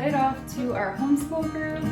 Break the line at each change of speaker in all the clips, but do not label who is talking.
headed off to our homeschool group.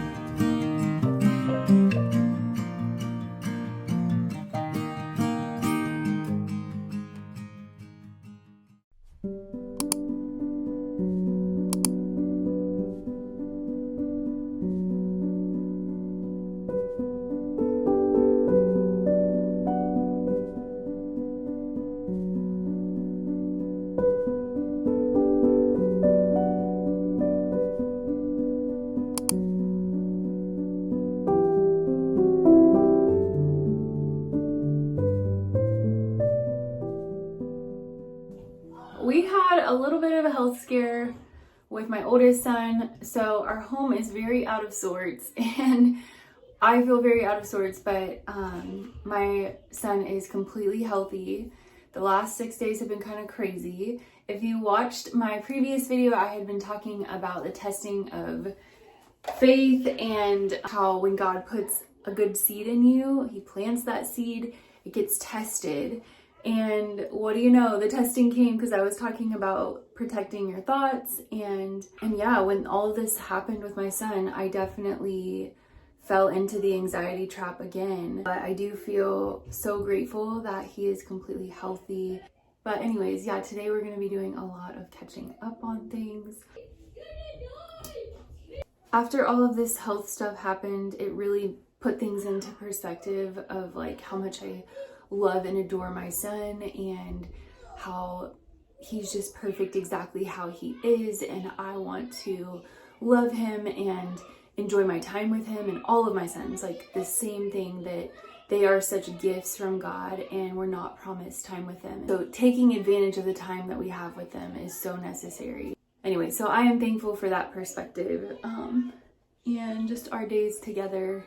We had a little bit of a health scare with my oldest son, so our home is very out of sorts and I feel very out of sorts, but my son is completely healthy. The last 6 days have been kind of crazy. If you watched my previous video, I had been talking about the testing of faith and how when God puts a good seed in you, he plants that seed, it gets tested. And what do you know, the testing came because I was talking about protecting your thoughts. And yeah, when all this happened with my son, I definitely fell into the anxiety trap again. But I do feel so grateful that he is completely healthy. But anyways, yeah, today we're going to be doing a lot of catching up on things. After all of this health stuff happened, it really put things into perspective of like how much I love and adore my son and how he's just perfect exactly how he is, and I want to love him and enjoy my time with him and all of my sons, like the same thing, that they are such gifts from God and we're not promised time with them. So taking advantage of the time that we have with them is so necessary. Anyway, so I am thankful for that perspective and just our days together.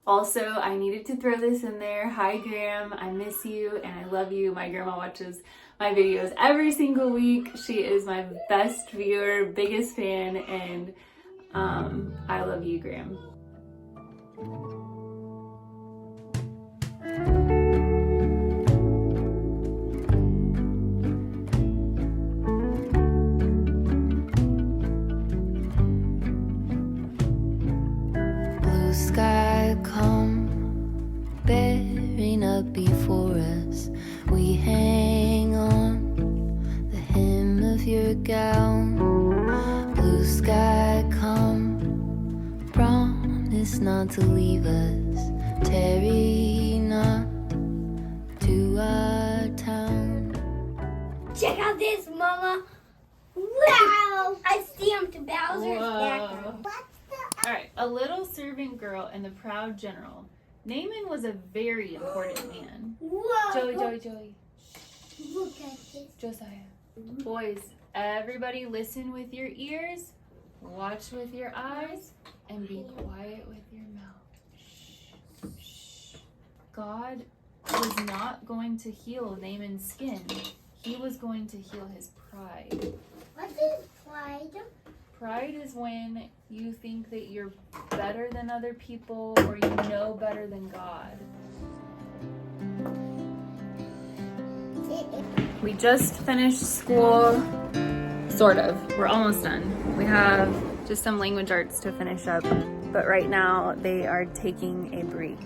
Also, I needed to throw this in there. Hi, Graham. I miss you and I love you. My grandma watches my videos every single week. She is my best viewer, biggest fan, and I love you, Graham.
Blue sky come bearing up before us. We hang on the hem of your gown. Blue sky come, promise not to leave us. Tarry not to our town.
Check out this, Mama. Wow! I stamped Bowser's background.
All right, a little servant girl and the proud general. Naaman was a very important man.
Whoa!
Joey.
Look at this.
Josiah. Boys, everybody listen with your ears, watch with your eyes, and be quiet with your mouth. Shh. God was not going to heal Naaman's skin. He was going to heal his pride.
What is pride?
Pride is when you think that you're better than other people or you know better than God. We just finished school, sort of. We're almost done. We have just some language arts to finish up, but right now they are taking a break.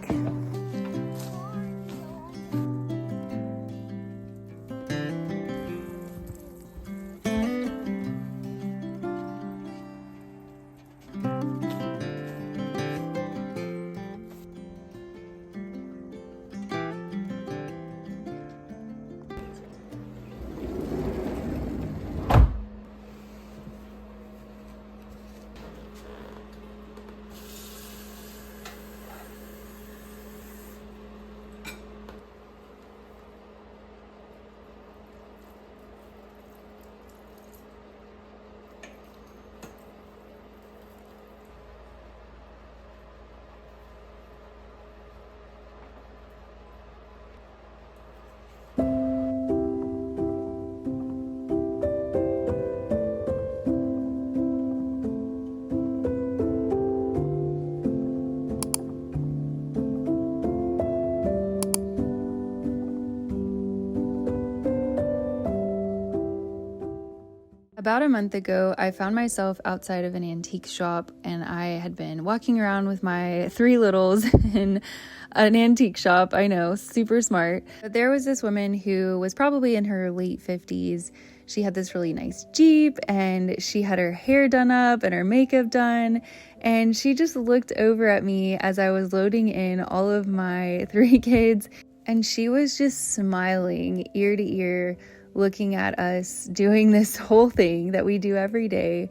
About a month ago, I found myself outside of an antique shop, and I had been walking around with my 3 littles in an antique shop. I know, super smart. But there was this woman who was probably in her late 50s. She had this really nice Jeep, and she had her hair done up and her makeup done. And she just looked over at me as I was loading in all of my 3 kids. And she was just smiling ear to ear, looking at us doing this whole thing that we do every day.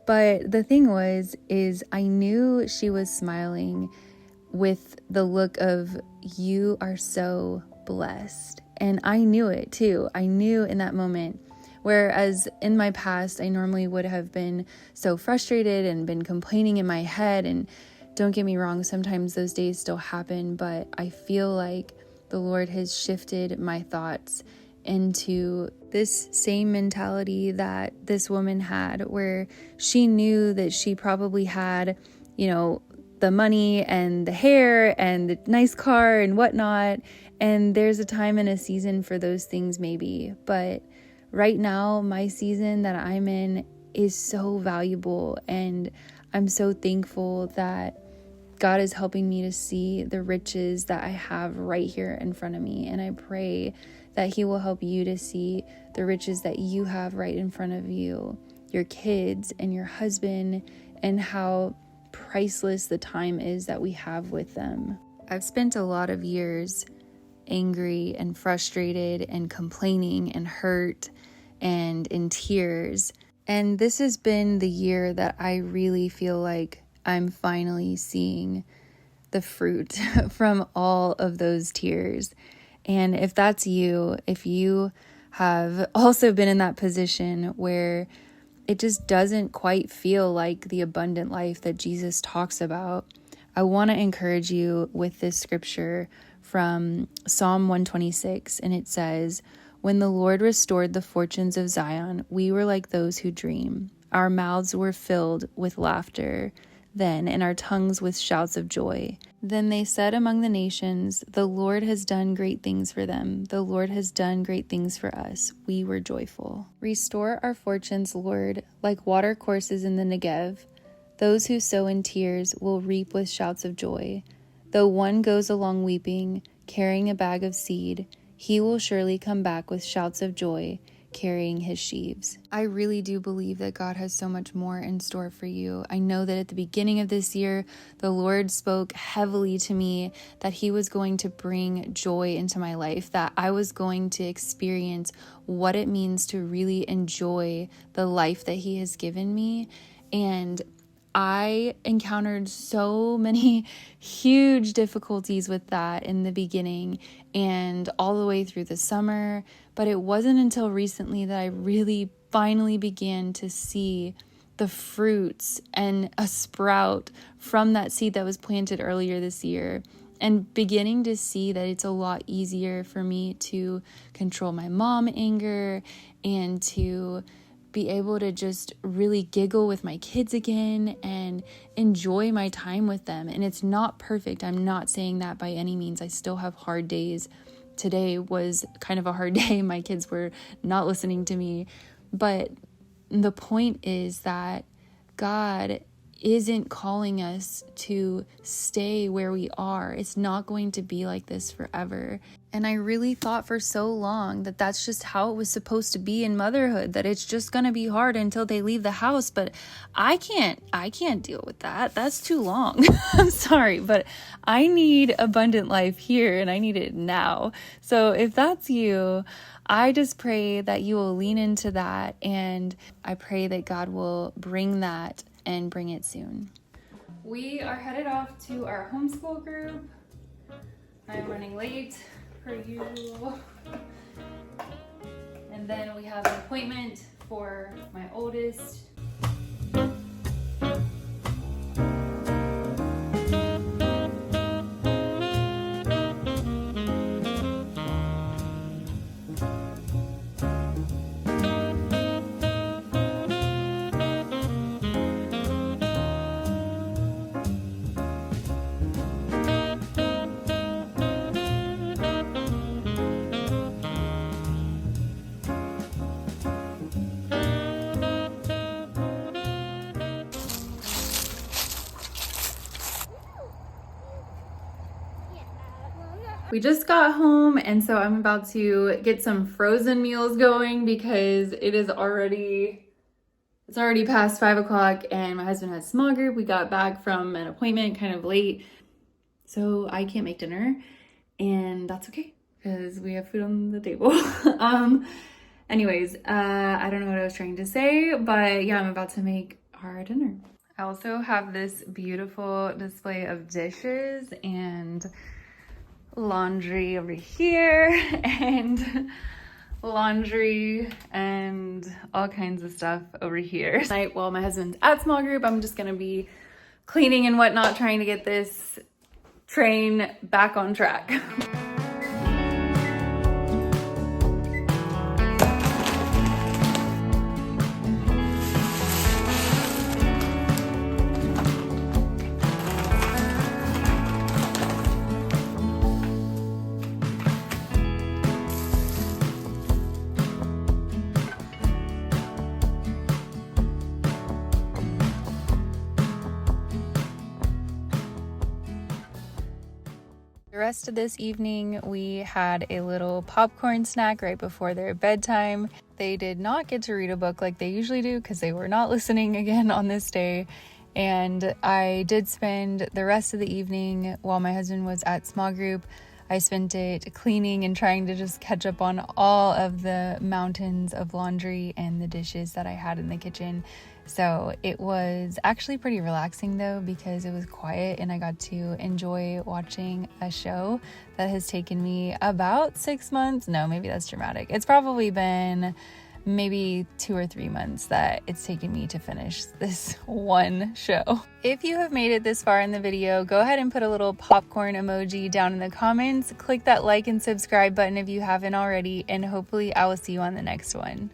But the thing is I knew she was smiling with the look of, you are so blessed. And I knew it too. I knew in that moment. Whereas in my past, I normally would have been so frustrated and been complaining in my head. And don't get me wrong, sometimes those days still happen, but I feel like the Lord has shifted my thoughts into this same mentality that this woman had, where she knew that she probably had, the money and the hair and the nice car and whatnot. And there's a time and a season for those things maybe. But right now, my season that I'm in is so valuable. And I'm so thankful that God is helping me to see the riches that I have right here in front of me. And I pray that He will help you to see the riches that you have right in front of you, your kids and your husband, and how priceless the time is that we have with them. I've spent a lot of years angry and frustrated and complaining and hurt and in tears. And this has been the year that I really feel like I'm finally seeing the fruit from all of those tears. And if that's you, if you have also been in that position where it just doesn't quite feel like the abundant life that Jesus talks about, I want to encourage you with this scripture from Psalm 126. And it says, "When the Lord restored the fortunes of Zion, we were like those who dream. Our mouths were filled with laughter then, and our tongues with shouts of joy. Then they said among the nations, the Lord has done great things for them. The Lord has done great things for us. We were joyful." Restore our fortunes, Lord, like water courses in the Negev. Those who sow in tears will reap with shouts of joy. Though one goes along weeping, carrying a bag of seed, he will surely come back with shouts of joy, carrying his sheaves. I really do believe that God has so much more in store for you. I know that at the beginning of this year, the Lord spoke heavily to me that He was going to bring joy into my life, that I was going to experience what it means to really enjoy the life that He has given me. And I encountered so many huge difficulties with that in the beginning and all the way through the summer. But it wasn't until recently that I really finally began to see the fruits and a sprout from that seed that was planted earlier this year, and beginning to see that it's a lot easier for me to control my mom anger and to be able to just really giggle with my kids again and enjoy my time with them. And it's not perfect. I'm not saying that by any means. I still have hard days. Today was kind of a hard day. My kids were not listening to me. But the point is that God isn't calling us to stay where we are. It's not going to be like this forever. And I really thought for so long that that's just how it was supposed to be in motherhood, that it's just going to be hard until they leave the house. But I can't deal with that. That's too long. I'm sorry, but I need abundant life here and I need it now. So if that's you, I just pray that you will lean into that, and I pray that God will bring that and bring it soon. We are headed off to our homeschool group. I'm running late per usual. And then we have an appointment for my oldest. We just got home, and so I'm about to get some frozen meals going because it's already past 5 o'clock and my husband has small group. We got back from an appointment kind of late, so I can't make dinner, and that's okay because we have food on the table. Anyways, I don't know what I was trying to say, but yeah, I'm about to make our dinner. I also have this beautiful display of dishes and laundry over here and laundry and all kinds of stuff over here. Tonight, while my husband's at small group, I'm just gonna be cleaning and whatnot, trying to get this train back on track. The rest of this evening, we had a little popcorn snack right before their bedtime. They did not get to read a book like they usually do because they were not listening again on this day. And I did spend the rest of the evening while my husband was at small group. I spent it cleaning and trying to just catch up on all of the mountains of laundry and the dishes that I had in the kitchen. So it was actually pretty relaxing though, because it was quiet and I got to enjoy watching a show that has taken me about 6 months. No, maybe that's dramatic. It's probably been maybe 2 or 3 months that it's taken me to finish this one show. If you have made it this far in the video, go ahead and put a little popcorn emoji down in the comments. Click that like and subscribe button if you haven't already, and hopefully I will see you on the next one.